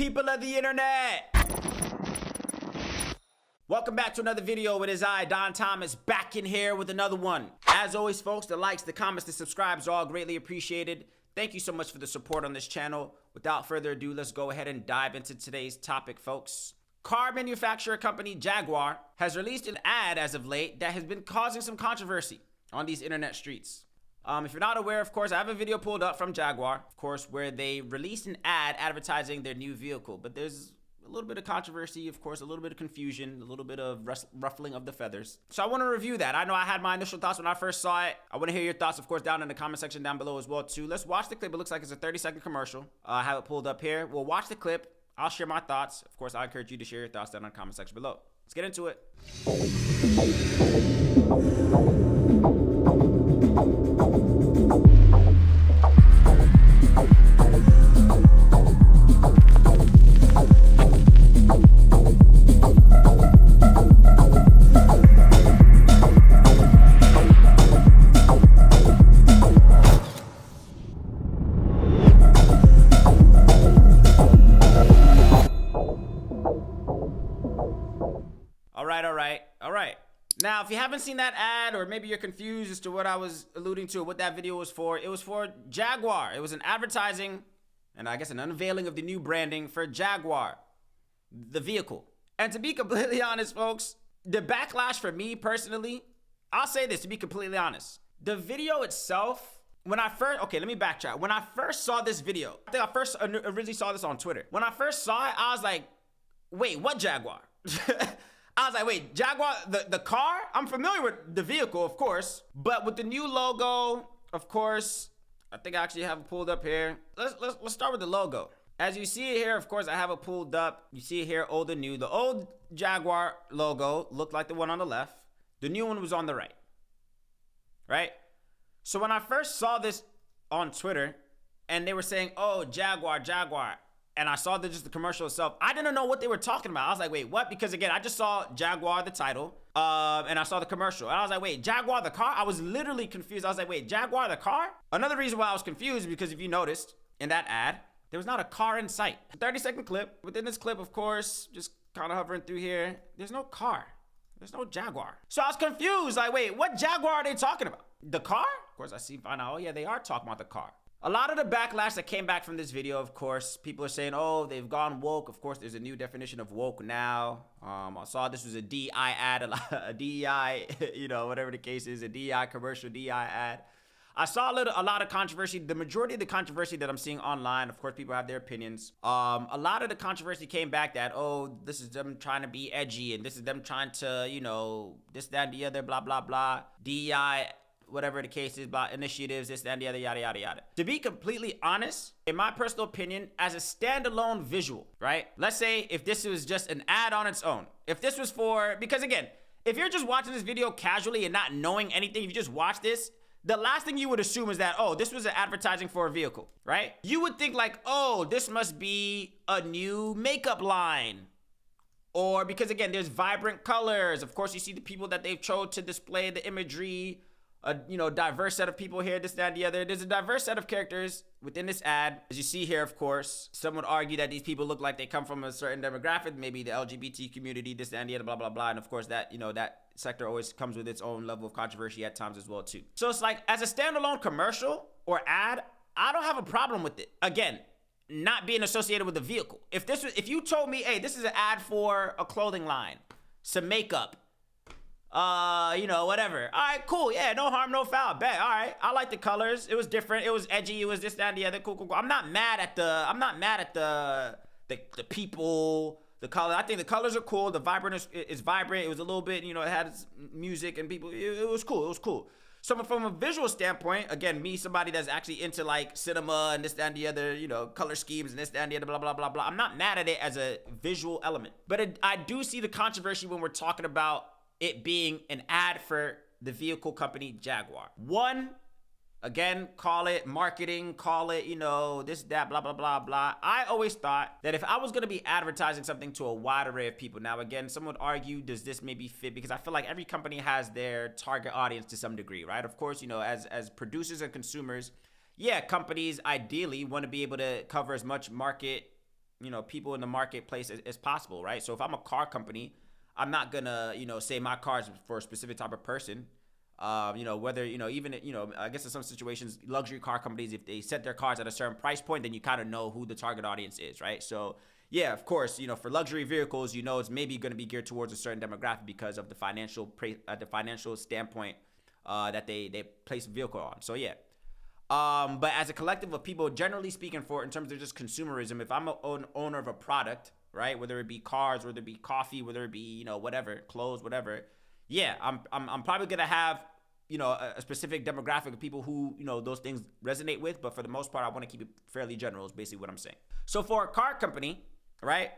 people of the internet? Welcome back to another video. It is I, Don Thomas, back in here with another one. As always, folks, the likes, the comments, the subscribes are all greatly appreciated. Thank you so much for the support on this channel. Without further ado, let's go ahead and dive into today's topic, folks. Car manufacturer company Jaguar has released an ad as of late that has been causing some controversy on these internet streets. If you're not aware, of course, I have a video pulled up from Jaguar, of course, where they released an ad advertising their new vehicle. But there's a little bit of controversy, of course, a little bit of confusion, a little bit of ruffling of the feathers. So I want to review that. I know I had my initial thoughts when I first saw it. I want to hear your thoughts, of course, down in the comment section down below as well, too. Let's watch the clip. It looks like it's a 30-second commercial. I have it pulled up here. We'll watch the clip. I'll share my thoughts. Of course, I encourage you to share your thoughts down in the comment section below. Let's get into it. All right. Now, if you haven't seen that ad, or maybe you're confused as to what I was alluding to, what that video was for, it was for Jaguar. It was an advertising, and I guess an unveiling of the new branding for Jaguar, the vehicle. And to be completely honest, folks, the backlash for me personally, I'll say this, to be completely honest. The video itself, okay, let me backtrack. When I first saw this video, I think I first originally saw this on Twitter. When I first saw it, I was like, wait, what Jaguar? I was like, wait, Jaguar, the car? I'm familiar with the vehicle, of course, but with the new logo, of course, I think I actually have it pulled up here. Let's start with the logo. As you see it here, of course, I have it pulled up. You see it here, old and new. The old Jaguar logo looked like the one on the left. The new one was on the right? So when I first saw this on Twitter, and they were saying, oh, Jaguar, and I saw just the commercial itself, I didn't know what they were talking about. I was like, wait, what? Because again, I just saw Jaguar, the title, and I saw the commercial. And I was like, wait, Jaguar, the car? I was literally confused. I was like, wait, Jaguar, the car? Another reason why I was confused is because if you noticed in that ad, there was not a car in sight. 30-second clip. Within this clip, of course, just kind of hovering through here, there's no car. There's no Jaguar. So I was confused. Like, wait, what Jaguar are they talking about? The car? Of course, find out, oh yeah, they are talking about the car. A lot of the backlash that came back from this video, of course, people are saying, oh, they've gone woke. Of course, there's a new definition of woke now. I saw this was a DEI ad, a DEI, whatever the case is, a DEI commercial, DEI ad. I saw a lot of controversy. The majority of the controversy that I'm seeing online, of course, people have their opinions. A lot of the controversy came back that, oh, this is them trying to be edgy, and this is them trying to, this, that, and the other, blah, blah, blah. DEI, whatever the case is, about initiatives, this, that, and the other, yada, yada, yada. To be completely honest, in my personal opinion, as a standalone visual, right? Let's say if this was just an ad on its own. If this was because again, if you're just watching this video casually and not knowing anything, if you just watch this, the last thing you would assume is that, oh, this was an advertising for a vehicle, right? You would think like, oh, this must be a new makeup line. Or because again, there's vibrant colors. Of course, you see the people that they've chosen to display the imagery, a diverse set of people here, this, that, and the other. There's a diverse set of characters within this ad. As you see here, of course, some would argue that these people look like they come from a certain demographic, maybe the LGBT community, this, that, and the other, blah, blah, blah. And of course, that, that sector always comes with its own level of controversy at times as well, too. So it's like, as a standalone commercial or ad, I don't have a problem with it. Again, not being associated with the vehicle. If you told me, hey, this is an ad for a clothing line, some makeup, whatever. All right, cool. Yeah, no harm, no foul. Bet. All right. I like the colors. It was different. It was edgy. It was this, that, and the other. Cool. I'm not mad at the people, the color. I think the colors are cool. The vibrant is vibrant. It was a little bit, it had music and people. It was cool. It was cool. So from a visual standpoint, again, me, somebody that's actually into like cinema and this, that, and the other, color schemes and this, that, and the other, blah, blah, blah, blah. I'm not mad at it as a visual element. But I do see the controversy when we're talking about it being an ad for the vehicle company Jaguar. One, again, call it marketing, call it, this, that, blah, blah, blah, blah. I always thought that if I was going to be advertising something to a wide array of people, now, again, some would argue, does this maybe fit? Because I feel like every company has their target audience to some degree, right? Of course, as producers and consumers, yeah, companies ideally want to be able to cover as much market people in the marketplace as possible, right? So if I'm a car company, I'm not gonna, say my car is for a specific type of person. Whether, even, I guess in some situations, luxury car companies, if they set their cars at a certain price point, then you kind of know who the target audience is, right? So yeah, of course, for luxury vehicles, it's maybe going to be geared towards a certain demographic because of the financial standpoint that they place a vehicle on. So yeah. But as a collective of people, generally speaking, in terms of just consumerism, if I'm an owner of a product, right, whether it be cars, whether it be coffee, whether it be, whatever, clothes, whatever, yeah, I'm probably gonna have, a specific demographic of people who, those things resonate with. But for the most part, I want to keep it fairly general is basically what I'm saying. So for a car company, right,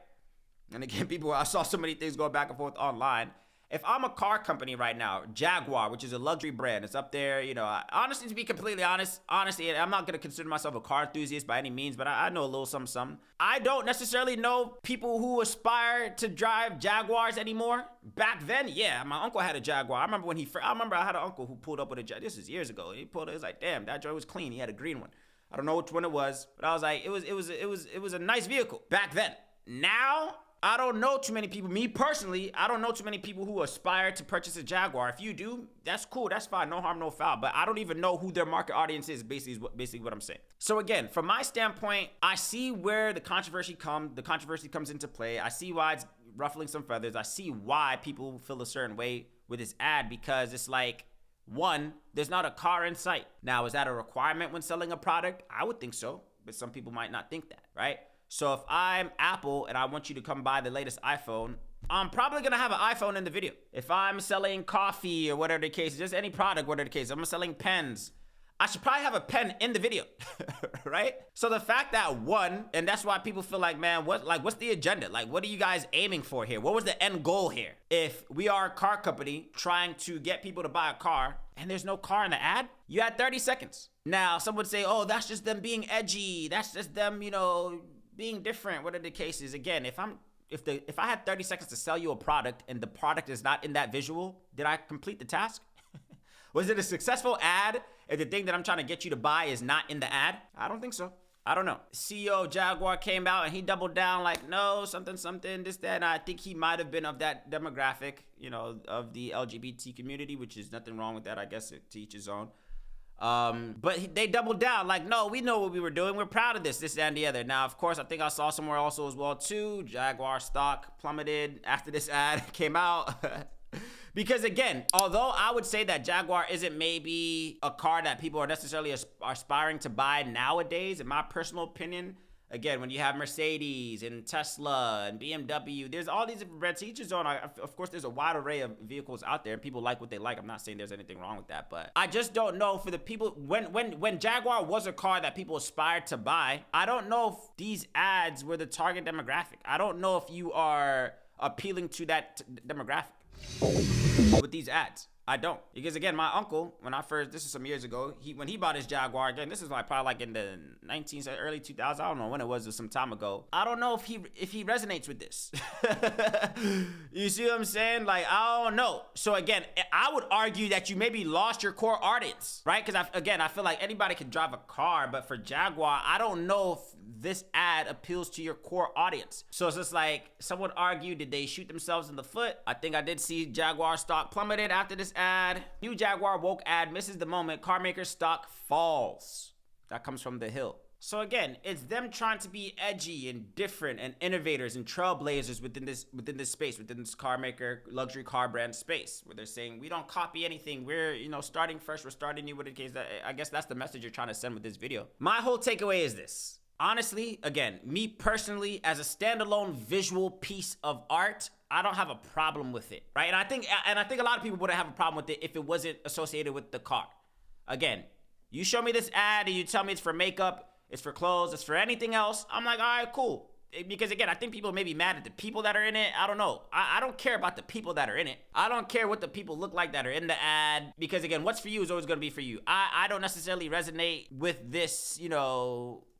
and again, I saw so many things going back and forth online. If I'm a car company right now, Jaguar, which is a luxury brand, it's up there, honestly, to be completely honest, I'm not going to consider myself a car enthusiast by any means, but I know a little something. I don't necessarily know people who aspire to drive Jaguars anymore. Back then, yeah, my uncle had a Jaguar. I remember I had an uncle who pulled up with a Jaguar. This is years ago. He pulled it, was like, damn, that joint was clean. He had a green one. I don't know which one it was, but I was like, it was a nice vehicle back then. Now, I don't know too many people. Me personally, I don't know too many people who aspire to purchase a Jaguar. If you do, that's cool. That's fine. No harm, no foul. But I don't even know who their market audience is, basically what I'm saying. So again, from my standpoint, I see where the controversy comes into play. I see why it's ruffling some feathers. I see why people feel a certain way with this ad, because it's like, one, there's not a car in sight. Now, is that a requirement when selling a product? I would think so, but some people might not think that, right? So if I'm Apple and I want you to come buy the latest iPhone, I'm probably going to have an iPhone in the video. If I'm selling coffee or whatever the case, just any product, whatever the case, I'm selling pens, I should probably have a pen in the video, right? So the fact that one, and that's why people feel like, man, what's the agenda? Like, what are you guys aiming for here? What was the end goal here? If we are a car company trying to get people to buy a car and there's no car in the ad, you had 30 seconds. Now, some would say, oh, that's just them being edgy. That's just them, being different, whatever the case is. Again, if I had 30 seconds to sell you a product and the product is not in that visual, did I complete the task? Was it a successful ad if the thing that I'm trying to get you to buy is not in the ad? I don't think so. I don't know. CEO of Jaguar came out and he doubled down like, no, something, this, that. And I think he might have been of that demographic, of the LGBT community, which is nothing wrong with that. I guess to each his own. But they doubled down like, no, we know what we were doing. We're proud of this, and the other. Now, of course, I think I saw somewhere also as well too, Jaguar stock plummeted after this ad came out. Because again, although I would say that Jaguar isn't maybe a car that people are necessarily aspiring to buy nowadays, in my personal opinion, again, when you have Mercedes and Tesla and BMW, there's all these different brands. Each is on. Of course, there's a wide array of vehicles out there, and people like what they like. I'm not saying there's anything wrong with that, but I just don't know for the people. When Jaguar was a car that people aspired to buy, I don't know if these ads were the target demographic. I don't know if you are appealing to that demographic with these ads. I don't. Because again, my uncle, this is some years ago, when he bought his Jaguar, again, this is probably like in the early 2000s, I don't know when it was some time ago. I don't know if he resonates with this. You see what I'm saying? Like, I don't know. So again, I would argue that you maybe lost your core audience, right? Because I feel like anybody can drive a car, but for Jaguar, I don't know if this ad appeals to your core audience. So it's just like, some would argue, did they shoot themselves in the foot? I think I did see Jaguar stock plummeted after this ad. New Jaguar woke ad misses the moment. Car maker stock falls. That comes from The Hill. So again, it's them trying to be edgy and different and innovators and trailblazers within this space, within this car maker, luxury car brand space, where they're saying, we don't copy anything. We're, starting fresh. We're starting new with the case. I guess that's the message you're trying to send with this video. My whole takeaway is this. Honestly, again, me personally, as a standalone visual piece of art, I don't have a problem with it, right? And I think a lot of people wouldn't have a problem with it if it wasn't associated with the car. Again, you show me this ad and you tell me it's for makeup, it's for clothes, it's for anything else, I'm like, all right, cool. Because again, I think people may be mad at the people that are in it. I don't know. I don't care about the people that are in it. I don't care what the people look like that are in the ad. Because again, what's for you is always going to be for you. I don't necessarily resonate with this,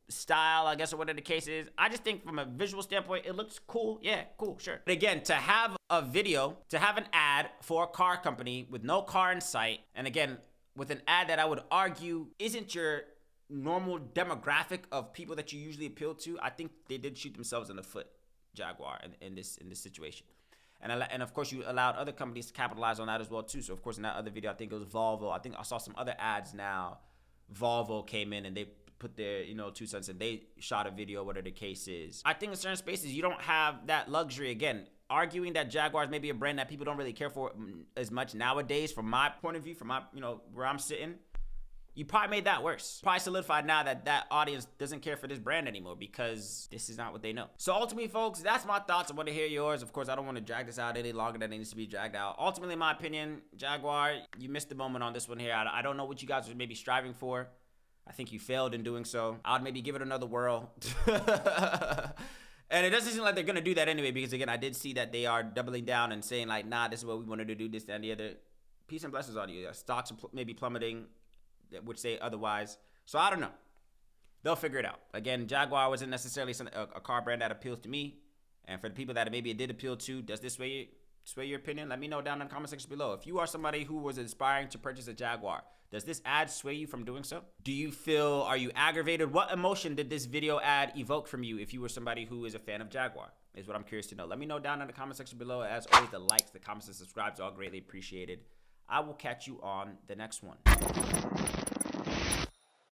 style, I guess, or whatever the case is. I just think from a visual standpoint, it looks cool. Yeah, cool, sure. But again, to have a video, to have an ad for a car company with no car in sight, and again, with an ad that I would argue isn't your normal demographic of people that you usually appeal to, I think they did shoot themselves in the foot, Jaguar, in this situation. And of course, you allowed other companies to capitalize on that as well too. So of course, in that other video, I think it was Volvo. I think I saw some other ads now. Volvo came in and they put their 2 cents and they shot a video, whatever the case is. I think in certain spaces you don't have that luxury. Again, arguing that Jaguar is maybe a brand that people don't really care for as much nowadays, from my point of view, from my where I'm sitting. You probably made that worse. Probably solidified now that that audience doesn't care for this brand anymore because this is not what they know. So ultimately, folks, that's my thoughts. I want to hear yours. Of course, I don't want to drag this out any longer than it needs to be dragged out. Ultimately, in my opinion, Jaguar, you missed the moment on this one here. I don't know what you guys were maybe striving for. I think you failed in doing so. I would maybe give it another whirl. And it doesn't seem like they're going to do that anyway because, again, I did see that they are doubling down and saying, like, nah, this is what we wanted to do, this, that, and the other. Peace and blessings on you. Stocks are maybe plummeting, which say otherwise. So I don't know. They'll figure it out. Again, Jaguar wasn't necessarily a car brand that appeals to me. And for the people that maybe it did appeal to, does this sway your opinion? Let me know down in the comment section below. If you are somebody who was aspiring to purchase a Jaguar, does this ad sway you from doing so? Are you aggravated? What emotion did this video ad evoke from you if you were somebody who is a fan of Jaguar? Is what I'm curious to know. Let me know down in the comment section below. As always, the likes, the comments, and subscribes are all greatly appreciated. I will catch you on the next one.